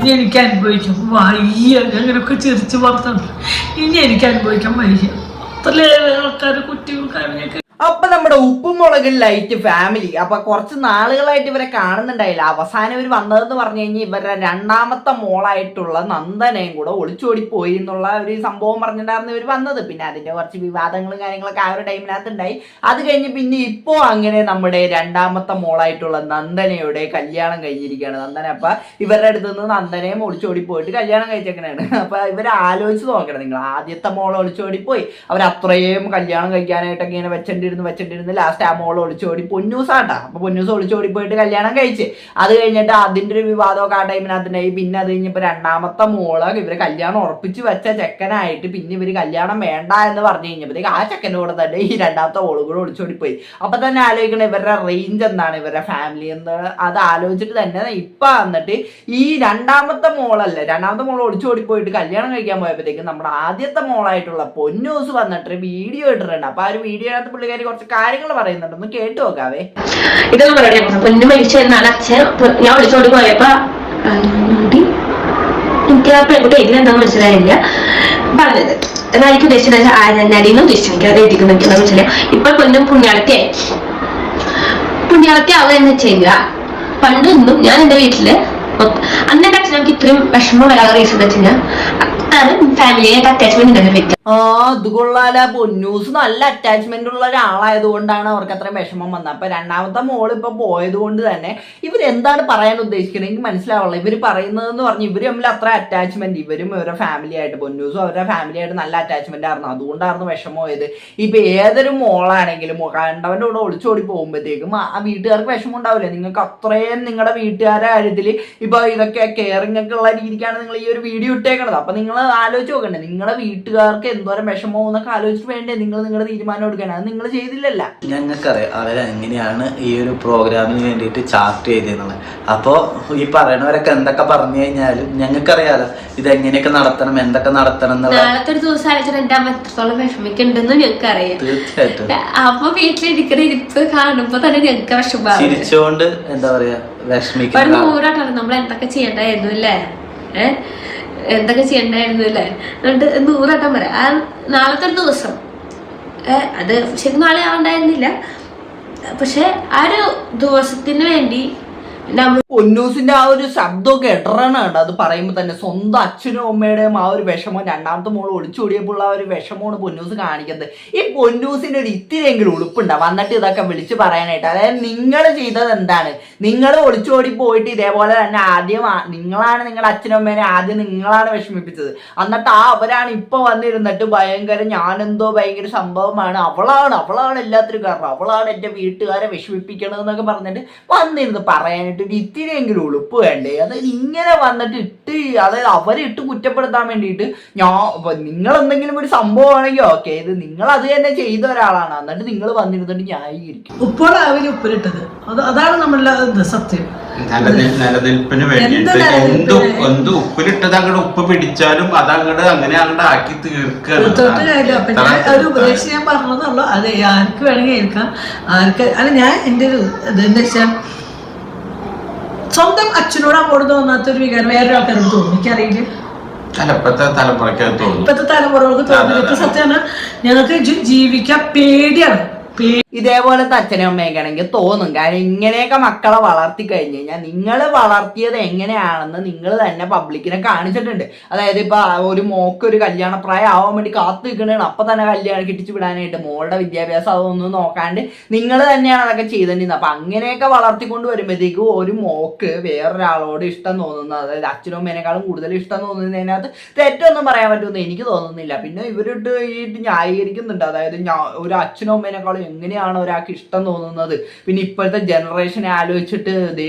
ഇനി എനിക്ക് അനുഭവിക്കാൻ വയ്യ. അങ്ങനെയൊക്കെ ചിരിച്ചു പുറത്തുണ്ട്. ഇനി എനിക്ക് അനുഭവിക്കാൻ വയ്യ. അത്രയേറെ ആൾക്കാർ കുട്ടികൾക്ക്. അപ്പൊ നമ്മുടെ ഉപ്പും മുളകും ലൈറ്റ് ഫാമിലി അപ്പൊ കുറച്ച് നാളുകളായിട്ട് ഇവരെ കാണുന്നുണ്ടായില്ല. അവസാനം ഇവർ വന്നതെന്ന് പറഞ്ഞു കഴിഞ്ഞാൽ ഇവരുടെ രണ്ടാമത്തെ മോളായിട്ടുള്ള നന്ദനയും കൂടെ ഒളിച്ചോടി പോയി എന്നുള്ള ഒരു സംഭവം പറഞ്ഞിട്ടായിരുന്നു ഇവർ വന്നത്. പിന്നെ അതിന്റെ കുറച്ച് വിവാദങ്ങളും കാര്യങ്ങളൊക്കെ ആ ഒരു ടൈമിനകത്ത് ഉണ്ടായി. അത് കഴിഞ്ഞ് പിന്നെ ഇപ്പോ അങ്ങനെ നമ്മുടെ രണ്ടാമത്തെ മോളായിട്ടുള്ള നന്ദനയുടെ കല്യാണം കഴിഞ്ഞിരിക്കുകയാണ്. നന്ദന അപ്പൊ ഇവരുടെ അടുത്ത് നിന്ന് നന്ദനയും ഒളിച്ചോടി പോയിട്ട് കല്യാണം കഴിച്ചേക്കണാണ്. അപ്പൊ ഇവരെ ആലോചിച്ച് നോക്കണം. നിങ്ങൾ ആദ്യത്തെ മോൾ ഒളിച്ചോടി പോയി, അവരത്രയും കല്യാണം കഴിക്കാനായിട്ടൊക്കെ ഇങ്ങനെ വെച്ചിട്ടിരുന്ന് ലാസ്റ്റ് ആ മോൾ ഒളിച്ചോടി പൊന്നൂസാട്ടാ. അപ്പൊ പൊന്നൂസ് ഒളിച്ചോടി പോയിട്ട് കല്യാണം കഴിച്ച് അത് കഴിഞ്ഞിട്ട് അതിന്റെ ഒരു വിവാദമൊക്കെ ആ ടൈമിനകത്തുണ്ടായി. പിന്നെ അത് കഴിഞ്ഞപ്പോ രണ്ടാമത്തെ മോള് ഇവര് കല്യാണം ഉറപ്പിച്ച് വെച്ച ചെക്കനായിട്ട് പിന്നെ ഇവര് കല്യാണം വേണ്ട എന്ന് പറഞ്ഞു കഴിഞ്ഞപ്പോഴത്തേക്ക് ആ ചെക്കൻ്റെ കൂടെ തന്നെ ഈ രണ്ടാമത്തെ മോള് കൂടെ ഒളിച്ചോടി പോയി. അപ്പൊ തന്നെ ആലോചിക്കണം ഇവരുടെ റേഞ്ച് എന്താണ്, ഇവരുടെ ഫാമിലി എന്ന്. അത് ആലോചിച്ചിട്ട് തന്നെ ഇപ്പൊ വന്നിട്ട് ഈ രണ്ടാമത്തെ മോൾ ഒളിച്ചോടി പോയിട്ട് കല്യാണം കഴിക്കാൻ പോയപ്പോഴത്തേക്ക് നമ്മുടെ ആദ്യത്തെ മോളായിട്ടുള്ള പൊന്നൂസ് വന്നിട്ട് വീഡിയോ ഇട്ടിട്ടുണ്ട്. അപ്പൊ ആ ഒരു വീഡിയോനകത്ത് പുള്ളിക്കാരി കുറച്ച് കാര്യങ്ങൾ പറയുന്നുണ്ട്, ഒന്ന് കേട്ടു നോക്കാവേ. ഇതൊന്നും പറയണേ, പൊന്നു മരിച്ചു എന്നാണ് അച്ഛൻ ഞാൻ വിളിച്ചോണ്ട് പോയപ്പോ എനിക്ക് ആ പെൺകുട്ടി എഴുതിയെന്താന്ന് മനസ്സിലായില്ല പറഞ്ഞത്. എന്നാൽ എനിക്ക് ഉദ്ദേശിച്ചത് ആരനടിയെന്ന് ഉദ്ദേശിച്ചു, എനിക്ക് അത് എഴുതിക്കുന്നു എനിക്ക് മനസ്സിലായി. ഇപ്പൊ പൊന്നും പുണ്യാളത്തി ആവുക എന്ന് വെച്ച് കഴിഞ്ഞാൽ പണ്ട് ഇന്നും ഞാൻ എന്റെ വീട്ടില് അന്ന് എന്റെ അച്ഛൻ നമുക്ക് ഇത്രയും വിഷമം വരാതെ റീസൺ എന്ന് വെച്ച് കഴിഞ്ഞാൽ ഫാമിലിയായിട്ട് അറ്റാച്ച്മെന്റ് ഉണ്ടെങ്കിൽ വ്യക്തി. അത് കൊള്ളാല. പൊന്നൂസ് നല്ല അറ്റാച്ച്മെന്റ് ഉള്ള ഒരാളായത് കൊണ്ടാണ് അവർക്ക് അത്രയും വിഷമം വന്നത്. അപ്പൊ രണ്ടാമത്തെ മോള് ഇപ്പൊ പോയത് കൊണ്ട് തന്നെ ഇവരെന്താണ് പറയാൻ ഉദ്ദേശിക്കുന്നത് എനിക്ക് മനസ്സിലാവുള്ളൂ. ഇവര് പറയുന്നതെന്ന് പറഞ്ഞ് ഇവര് തമ്മിൽ അത്ര അറ്റാച്ച്മെന്റ്, ഇവരും ഇവരുടെ ഫാമിലി ആയിട്ട് പൊന്നൂസും അവരുടെ ഫാമിലി ആയിട്ട് നല്ല അറ്റാച്ച്മെന്റ് ആയിരുന്നു. അതുകൊണ്ടായിരുന്നു വിഷമമായത്. ഇപ്പൊ ഏതൊരു മോളാണെങ്കിലും കണ്ടവന്റെ കൂടെ ഒളിച്ചോടി പോകുമ്പോഴത്തേക്കും ആ വീട്ടുകാർക്ക് വിഷമം ഉണ്ടാവില്ലേ. നിങ്ങൾക്ക് അത്രയും നിങ്ങളുടെ വീട്ടുകാരുടെ കാര്യത്തിൽ ഇപ്പൊ ഇതൊക്കെ കെയറിംഗ് ഒക്കെ ഉള്ള രീതിക്കാണ് നിങ്ങൾ ഈ ഒരു വീഡിയോ ഇട്ടേക്കണത്. അപ്പൊ നിങ്ങൾ ആലോചിച്ച് നോക്കണ്ടേ, നിങ്ങളുടെ വീട്ടുകാർക്ക് എന്തോരം വിഷമോ എന്നൊക്കെ ആലോചിച്ചിട്ട് വേണ്ടേ നിങ്ങൾ നിങ്ങളുടെ തീരുമാനം എടുക്കണം. അത് നിങ്ങൾ ചെയ്തില്ലല്ല. ഞങ്ങൾക്കറിയാം അവരെങ്ങനെയാണ് ഈ ഒരു പ്രോഗ്രാമിന് വേണ്ടിയിട്ട് ചാർട്ട് ചെയ്തെന്നുള്ളത്. അപ്പോൾ ഈ പറയണവരൊക്കെ എന്തൊക്കെ പറഞ്ഞു കഴിഞ്ഞാലും ഞങ്ങൾക്കറിയാലോ ഇതെങ്ങനെയൊക്കെ നടത്തണം, എന്തൊക്കെ നടത്തണം എന്നുള്ള. നാളത്തെ ഒരു ദിവസം അയച്ചാൽ എന്റെ അമ്മ എത്രത്തോളം വിഷമിക്കുന്നുണ്ടെന്ന് ഞങ്ങൾക്ക് അറിയാം. തീർച്ചയായിട്ടും അപ്പൊ വീട്ടിലിരിക്കുന്ന ഇരിപ്പ് കാണുമ്പോ തന്നെ ഞങ്ങൾക്ക് വിഷമം. ചിരിച്ചുകൊണ്ട് എന്താ പറയാ വിഷമിക്കുന്ന നൂറാട്ടാണ് നമ്മൾ എന്തൊക്കെ ചെയ്യണ്ടായിരുന്നു അല്ലേ, എന്തൊക്കെ ചെയ്യണ്ടായിരുന്നു അല്ലേ. എന്നിട്ട് 100 വട്ടം പറയാം. ആ നാളത്തെ ഒരു ദിവസം അത് ശരിക്കും നാളെ ആവണ്ടായിരുന്നില്ല, പക്ഷെ ആ ഒരു ദിവസത്തിന് വേണ്ടി പൊന്നൂസിന്റെ ആ ഒരു ശബ്ദമൊക്കെ ഇടറാണ്. അത് പറയുമ്പോൾ തന്നെ സ്വന്തം അച്ഛനും അമ്മയുടെയും ആ ഒരു വിഷമം, രണ്ടാമത്തെ മോൾ ഒളിച്ചോടിയപ്പോൾ ആ ഒരു വിഷമമാണ് പൊന്നൂസ് കാണിക്കുന്നത്. ഈ പൊന്നൂസിന്റെ ഒരു ഇത്തിരിയെങ്കിലും ഉളുപ്പുണ്ടാവും വന്നിട്ട് ഇതൊക്കെ വിളിച്ച് പറയാനായിട്ട്. അതായത് നിങ്ങൾ ചെയ്തത് എന്താണ്, നിങ്ങൾ ഒളിച്ചോടി പോയിട്ട് ഇതേപോലെ തന്നെ ആദ്യം നിങ്ങളാണ് നിങ്ങളുടെ അച്ഛനും അമ്മേനെ ആദ്യം നിങ്ങളാണ് വിഷമിപ്പിച്ചത്. എന്നിട്ട് അവരാണ് ഇപ്പൊ വന്നിരുന്നിട്ട് ഭയങ്കര ഞാനെന്തോ ഭയങ്കര സംഭവമാണ്, അവളാണ് എല്ലാത്തിനും കാരണം, അവളാണ് എന്റെ വീട്ടുകാരെ വിഷമിപ്പിക്കണതെന്നൊക്കെ പറഞ്ഞിട്ട് വന്നിരുന്നു പറയാനായിട്ട് ഒരു ഇത്തിരിയെങ്കിലും ഉളുപ്പ് വേണ്ടേ. അതായത് ഇങ്ങനെ വന്നിട്ട് അതായത് അവരെ കുറ്റപ്പെടുത്താൻ വേണ്ടിയിട്ട് നിങ്ങൾ എന്തെങ്കിലും ഒരു സംഭവമാണെങ്കിൽ ഓക്കെ, ഇത് നിങ്ങൾ അത് തന്നെ ചെയ്ത ഒരാളാണ്, എന്നിട്ട് നിങ്ങൾ വന്നിരുന്നിട്ട് ന്യായീകരിക്കും. ഉപ്പോളാവിൽ ഉപ്പിലിട്ടത് അതാണ് നമ്മളുടെ സത്യം. നിലനിൽപ്പിന് വേണ്ടിയിട്ട് എന്ത് ഉപ്പിലിട്ടത് അങ്ങോട്ട് ഉപ്പ് പിടിച്ചാലും അതങ്ങോട്ട് അങ്ങനെ അങ്ങോട്ട് ആക്കി തീർക്കാണ്. ഒരു ഉപദേശം ഞാൻ പറഞ്ഞതുള്ളൂ, അത് ആർക്ക് വേണമെങ്കിൽ കേൾക്കാം. അല്ല ഞാൻ എൻ്റെ ഒരു ഇതെന്താ വെച്ചാൽ സ്വന്തം അച്ഛനോട് അമ്മോട് തോന്നാത്തൊരു വികാരം വേറൊരു ആൾക്കാരോട് തോന്നും. എനിക്കറിയില്ല, ഇപ്പോഴത്തെ തലമുറയ്ക്ക് തോന്നും, ഇപ്പോഴത്തെ തലമുറകൾക്ക് തോന്നുന്നത്. സത്യമാണ്, ഞങ്ങൾക്ക് ജീവിക്കാൻ പേടിയാണ്. ഇതേപോലത്തെ അച്ഛനും അമ്മയൊക്കെ ആണെങ്കിൽ തോന്നും. കാരണം ഇങ്ങനെയൊക്കെ മക്കളെ വളർത്തി കഴിഞ്ഞ് കഴിഞ്ഞാൽ നിങ്ങൾ വളർത്തിയത് എങ്ങനെയാണെന്ന് നിങ്ങൾ തന്നെ പബ്ലിക്കിനെ കാണിച്ചിട്ടുണ്ട്. അതായത് ഇപ്പൊ ഒരു മോക്ക് ഒരു കല്യാണപ്രായം ആവാൻ വേണ്ടി കാത്തു നിൽക്കണേണ്, അപ്പൊ തന്നെ കല്യാണം കിട്ടിച്ചു വിടാനായിട്ട് മോളുടെ വിദ്യാഭ്യാസം അതൊന്നും നോക്കാണ്ട് നിങ്ങൾ തന്നെയാണ് അതൊക്കെ ചെയ്തിട്ടുണ്ടായിരുന്നത്. അപ്പൊ അങ്ങനെയൊക്കെ വളർത്തിക്കൊണ്ട് വരുമ്പോഴത്തേക്കും ഒരു മോക്ക് വേറൊരാളോട് ഇഷ്ടം തോന്നുന്നത്, അതായത് അച്ഛനും അമ്മേനേക്കാളും കൂടുതൽ ഇഷ്ടം തോന്നുന്നതിനകത്ത് തെറ്റൊന്നും പറയാൻ പറ്റുമെന്ന് എനിക്ക് തോന്നുന്നില്ല. പിന്നെ ഇവരിട്ട് ന്യായീകരിക്കുന്നുണ്ട്, അതായത് ഒരു അച്ഛനും അമ്മേനേക്കാളും എങ്ങനെയാണ് ഒരാൾക്ക് ഇഷ്ടം തോന്നുന്നത്, പിന്നെ ഇപ്പോഴത്തെ ജനറേഷനെ ആലോചിച്ചിട്ട്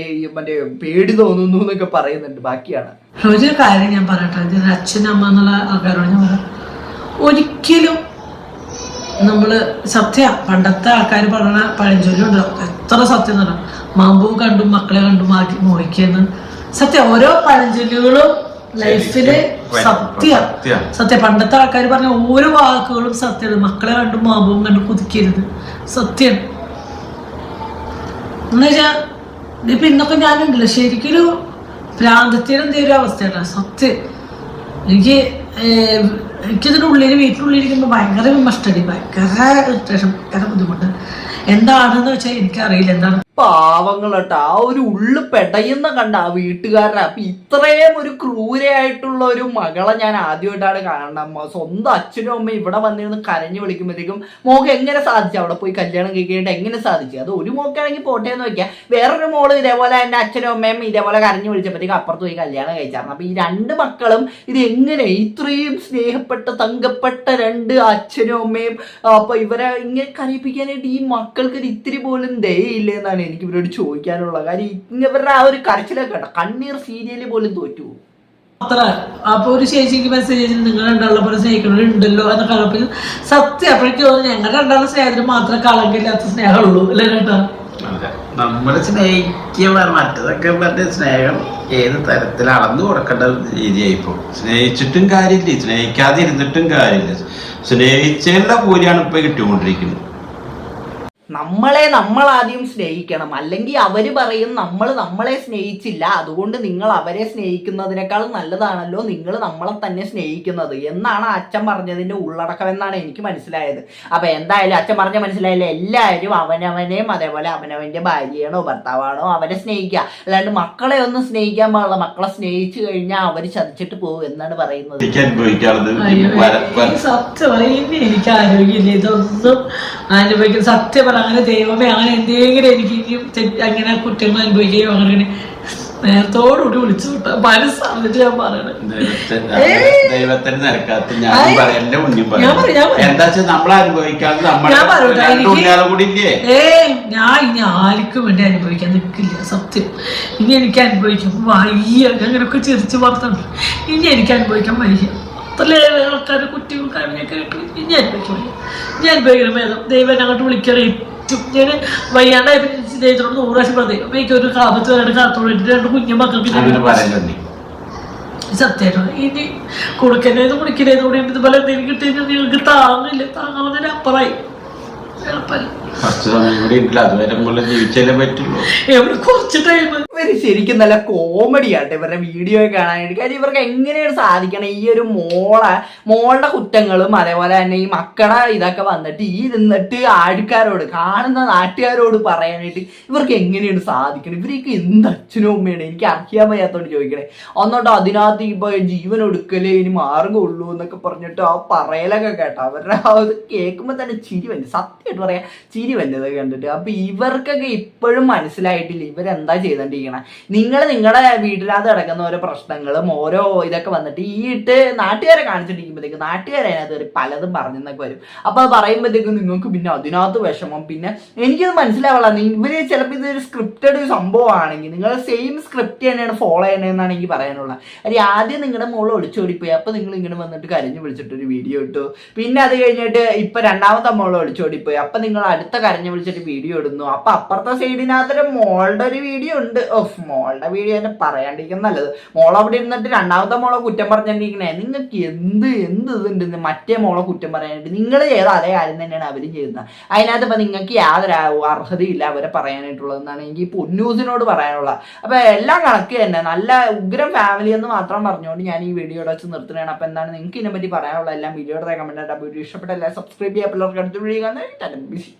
മറ്റേ പേടി തോന്നുന്നു എന്നൊക്കെ പറയുന്നുണ്ട്. ബാക്കിയാണ് ഒരു കാര്യം ഞാൻ പറയട്ടെ, അച്ഛനമ്മ എന്നുള്ള ആൾക്കാരോട് ഞാൻ പറയാം, ഒരിക്കലും നമ്മള് പണ്ടത്തെ ആൾക്കാർ പറയുന്ന പഴഞ്ചൊല്ലുണ്ട്, എത്ര സത്യം എന്ന് പറഞ്ഞാൽ മാമ്പൂ കണ്ടും മക്കളെ കണ്ടും മാറ്റി മോഹിക്കുന്നു. സത്യം, ഓരോ പഴഞ്ചൊല്ലുകളും ലൈഫില് സത്യം. പണ്ടത്തെ ആൾക്കാർ പറഞ്ഞ ഓരോ വാക്കുകളും സത്യമാണ്. മക്കളെ കണ്ടും മാമ്പും കണ്ടും കുതിക്കരുത്, സത്യം. എന്നുവെച്ചാ ഇപ്പൊ ഇന്നൊക്കെ ഞാനുണ്ടല്ലോ ശരിക്കൊരു ഭ്രാന്തത്തിന് എന്തെങ്കിലും അവസ്ഥയാണ് സത്യം. എനിക്കിതിൻ്റെ വീട്ടിനുള്ളിലിരിക്കുമ്പോൾ ഭയങ്കര വിമർശടി, ഭയങ്കര ഇറിറ്റേഷൻ, ഭയങ്കര ബുദ്ധിമുട്ട്. എന്താണെന്ന് വെച്ചാൽ എനിക്കറിയില്ല എന്താണ്. പാവങ്ങളട്ടാ, ആ ഒരു ഉള്ളു പെടയുന്ന കണ്ട ആ വീട്ടുകാരനെ. അപ്പൊ ഇത്രയും ഒരു ക്രൂരയായിട്ടുള്ള ഒരു മകളെ ഞാൻ ആദ്യമായിട്ടാണ് കാണണം. സ്വന്തം അച്ഛനും അമ്മയും ഇവിടെ വന്നിരുന്ന് കരഞ്ഞു വിളിക്കുമ്പോഴത്തേക്കും മോക്ക് എങ്ങനെ സാധിച്ചു അവിടെ പോയി കല്യാണം കഴിക്കാനായിട്ട് എങ്ങനെ സാധിച്ചു? അത് ഒരു മോക്കാണെങ്കിൽ പോട്ടെ എന്ന് വെക്കാം, വേറൊരു മോള് ഇതേപോലെ എന്റെ അച്ഛനും അമ്മയും ഇതേപോലെ കരഞ്ഞു വിളിച്ചപ്പോഴത്തേക്കും അപ്പുറത്ത് പോയി കല്യാണം കഴിച്ചായിരുന്നു. അപ്പൊ ഈ രണ്ട് മക്കളും ഇത് എങ്ങനെ ഇത്രയും സ്നേഹപ്പെട്ട തങ്കപ്പെട്ട രണ്ട് അച്ഛനും അമ്മയും അപ്പൊ ഇവരെ ഇങ്ങനെ കരയിപ്പിക്കാനായിട്ട് ഈ മക്കൾക്ക് ഒരു ഇത്തിരി പോലും ദയയില്ലേ എന്നാണ് എനിക്ക് ഇവരോട് ചോദിക്കാനുള്ള കാര്യം. ഇവരുടെ ആ ഒരു കരച്ചിലൊക്കെ കേട്ടോ, കണ്ണീർ സീരിയല് പോലും തോറ്റു. അത്ര അപ്പൊ ഒരു ചേച്ചിക്ക് മെസ്സേജ് നിങ്ങൾ രണ്ടാളും സ്നേഹിക്കണുണ്ടല്ലോ എന്ന കളപ്പിൽ സത്യം അപ്പോഴേക്കും തോന്നുന്നു ഞങ്ങളുടെ രണ്ടാളും സ്നേഹത്തിന് മാത്രമേ കളങ്കില്ലാത്ത സ്നേഹമുള്ളൂ അല്ലേ കേട്ടോ. നമ്മള് സ്നേഹിക്കുക മറ്റതൊക്കെ മറ്റേ സ്നേഹം ഏത് തരത്തിൽ അളന്നു കൊടുക്കേണ്ട രീതിയായിപ്പോ. സ്നേഹിച്ചിട്ടും കാര്യമില്ല, സ്നേഹിക്കാതെ ഇരുന്നിട്ടും കാര്യമില്ല. സ്നേഹിച്ചതിന്റെ കൂലിയാണ് ഇപ്പൊ കിട്ടിക്കൊണ്ടിരിക്കുന്നത്. നമ്മൾ ആദ്യം സ്നേഹിക്കണം, അല്ലെങ്കിൽ അവര് പറയും നമ്മളെ സ്നേഹിച്ചില്ല, അതുകൊണ്ട് നിങ്ങൾ അവരെ സ്നേഹിക്കുന്നതിനേക്കാളും നല്ലതാണല്ലോ നിങ്ങൾ നമ്മളെ തന്നെ സ്നേഹിക്കുന്നത് എന്നാണ് അച്ഛൻ പറഞ്ഞതിന്റെ ഉള്ളടക്കം എന്നാണ് എനിക്ക് മനസ്സിലായത്. അപ്പൊ എന്തായാലും അച്ഛൻ പറഞ്ഞ മനസ്സിലായില്ല, എല്ലാവരും അവനവനെയും അതേപോലെ അവനവന്റെ ഭാര്യയാണോ ഭർത്താവാണോ അവരെ സ്നേഹിക്കുക, അല്ലാണ്ട് മക്കളെ ഒന്നും സ്നേഹിക്കാൻ പാടില്ല. മക്കളെ സ്നേഹിച്ചു കഴിഞ്ഞാൽ അവര് ചതിച്ചിട്ട് പോകും എന്നാണ് പറയുന്നത്. സത്യം എനിക്ക് ആരോഗ്യമില്ല, ഇതൊന്നും അനുഭവിക്കുന്ന സത്യം. അങ്ങനെ ദൈവമേ അങ്ങനെ എന്തെങ്കിലും എനിക്ക് ഇനിയും അങ്ങനെ കുറ്റങ്ങൾ അനുഭവിക്കുകയോ അങ്ങനെ നേരത്തോടുകൂടി വിളിച്ചു വിട്ട മനസ്സാന്നിട്ട് ഞാൻ പറയണത്. ദൈവത്തിന് നിരക്കാത്ത എന്താ നമ്മൾ അനുഭവിക്കാതെ ഞാൻ ഇനി ആർക്കും വേണ്ടി അനുഭവിക്കാൻ നിൽക്കില്ല. സത്യം ഇനി എനിക്ക് അനുഭവിക്കാൻ വയ്യ. അങ്ങനെയൊക്കെ ചിരിച്ചു പറഞ്ഞിട്ടുണ്ട്. ഇനി എനിക്ക് അനുഭവിക്കാൻ വയ്യ. അത്രയേറെ ആൾക്കാരുടെ കുറ്റവും കാര്യങ്ങളൊക്കെ കേട്ടു. ഇനി അനുഭവിക്കാൻ വയ്യ. ഞാൻ അനുഭവിക്കണം ഭേദം ദൈവം അങ്ങോട്ട് വിളിക്കണേ. ഞാൻ വയ്യാണ്ടായ ദൈവത്തോട് 100 പ്രാവശ്യം പറഞ്ഞു. അപ്പൊ എനിക്ക് ഒരു കാപത്ത് വരാണ്ട് കാത്തോളം 2 കുഞ്ഞു മക്കൾക്ക് സത്യമായിട്ടാണ്. ഇനി കൊടുക്കണേന്ന് കുടിക്കണേന്ന് കൂടി ഇതുപോലെ എന്തെങ്കിലും കിട്ടിയാൽ നിങ്ങൾക്ക് താങ്ങില്ല, താങ്ങാവുന്നതിന് അപ്പുറമായി എവിടെ കുറച്ച് ടൈം. ഇവര് ശരിക്കും നല്ല കോമഡി ആട്ടെ ഇവരുടെ വീഡിയോ കാണാനായിട്ട്. കാര്യം ഇവർക്ക് എങ്ങനെയാണ് സാധിക്കണം ഈ ഒരു മോളുടെ കുറ്റങ്ങളും അതേപോലെ തന്നെ ഈ മക്കളുടെ ഇതൊക്കെ വന്നിട്ട് ഈ നിന്നിട്ട് ആൾക്കാരോട് കാണുന്ന നാട്ടുകാരോട് പറയാനായിട്ട് ഇവർക്ക് എങ്ങനെയാണ് സാധിക്കണം? ഇവർക്ക് എന്ത് അച്ഛനും അമ്മയാണ് എനിക്ക് അറിയാൻ വയ്യാത്തോണ്ട് ചോദിക്കണേ. ഒന്നോട്ടോ അതിനകത്ത് ഇപ്പൊ ജീവൻ എടുക്കലേ ഇനി മാർഗമുള്ളൂ എന്നൊക്കെ പറഞ്ഞിട്ട് ആ പറയലൊക്കെ കേട്ടോ. അവരുടെ അത് കേൾക്കുമ്പോൾ തന്നെ ചിരി വന്നു, സത്യമായിട്ട് പറയാം ചിരി വന്നത് കണ്ടിട്ട്. അപ്പൊ ഇവർക്കൊക്കെ ഇപ്പോഴും മനസ്സിലായിട്ടില്ല ഇവരെന്താ ചെയ്തോണ്ടിരിക്കണം. നിങ്ങൾ നിങ്ങളുടെ വീട്ടിനകത്ത് കിടക്കുന്ന ഓരോ പ്രശ്നങ്ങളും ഓരോ ഇതൊക്കെ വന്നിട്ട് ഈ നാട്ടുകാരെ കാണിച്ചിട്ടിരിക്കുമ്പോഴത്തേക്ക് നാട്ടുകാരതിനകത്ത് പലതും പറഞ്ഞെന്നൊക്കെ വരും. അപ്പൊ അത് പറയുമ്പോഴത്തേക്കും നിങ്ങൾക്ക് പിന്നെ അതിനകത്ത് വിഷമം. പിന്നെ എനിക്കത് മനസ്സിലാവുള്ള ഇവര് ചിലപ്പോൾ ഇതൊരു സ്ക്രിപ്റ്റഡ് സംഭവമാണെങ്കിൽ നിങ്ങൾ സെയിം സ്ക്രിപ്റ്റ് തന്നെയാണ് ഫോളോ ചെയ്യണമെന്നാണ് എനിക്ക് പറയാനുള്ളത്. കാര്യം ആദ്യം നിങ്ങളുടെ മോള് ഒളിച്ചോടിപ്പോയി, അപ്പൊ നിങ്ങൾ ഇങ്ങനെ വന്നിട്ട് കരഞ്ഞു വിളിച്ചിട്ടൊരു വീഡിയോ ഇട്ടു. പിന്നെ അത് കഴിഞ്ഞിട്ട് ഇപ്പൊ രണ്ടാമത്തെ മോള് ഒളിച്ചോടിപ്പോയി, അപ്പൊ നിങ്ങൾ അടുത്ത കരഞ്ഞു വിളിച്ചിട്ട് വീഡിയോ ഇടുന്നു. അപ്പൊ അപ്പുറത്തെ സൈഡിനകത്തൊരു മോളുടെ ഒരു വീഡിയോ ഉണ്ട്. മോളുടെ വീഡിയോ തന്നെ പറയാണ്ടിരിക്കുന്ന നല്ലത്. മോൾ അവിടെ ഇരുന്നിട്ട് രണ്ടാമത്തെ മോളെ കുറ്റം പറഞ്ഞിരിക്കണേ. നിങ്ങൾക്ക് എന്ത് ഇതുണ്ട് മറ്റേ മോളെ കുറ്റം പറയാനായിട്ട്? നിങ്ങൾ ചെയ്ത അതേ കാര്യം തന്നെയാണ് അവരും ചെയ്യുന്നത്. അതിനകത്ത് ഇപ്പൊ നിങ്ങൾക്ക് യാതൊരു അർഹതയില്ല അവരെ പറയാനായിട്ടുള്ളതെന്നാണ് എനിക്ക് പൊന്നൂസിനോട് പറയാനുള്ളത്. അപ്പൊ എല്ലാം കണക്ക് തന്നെ നല്ല ഉഗ്രം ഫാമിലി എന്ന് മാത്രം പറഞ്ഞുകൊണ്ട് ഞാൻ ഈ വീഡിയോയുടെ വെച്ച് നിർത്തുകയാണ്. അപ്പൊ എന്താണ് നിങ്ങൾക്ക് ഇതിനെ പറ്റി പറയാനുള്ളത്? എല്ലാം വീഡിയോയുടെ കമന്റ് ആയിട്ട് വീഡിയോ ഇഷ്ടപ്പെട്ട എല്ലാം സബ്സ്ക്രൈബ് ചെയ്യാൻ പിള്ളേർക്ക് അടുത്ത വീഡിയോ കാണാൻ.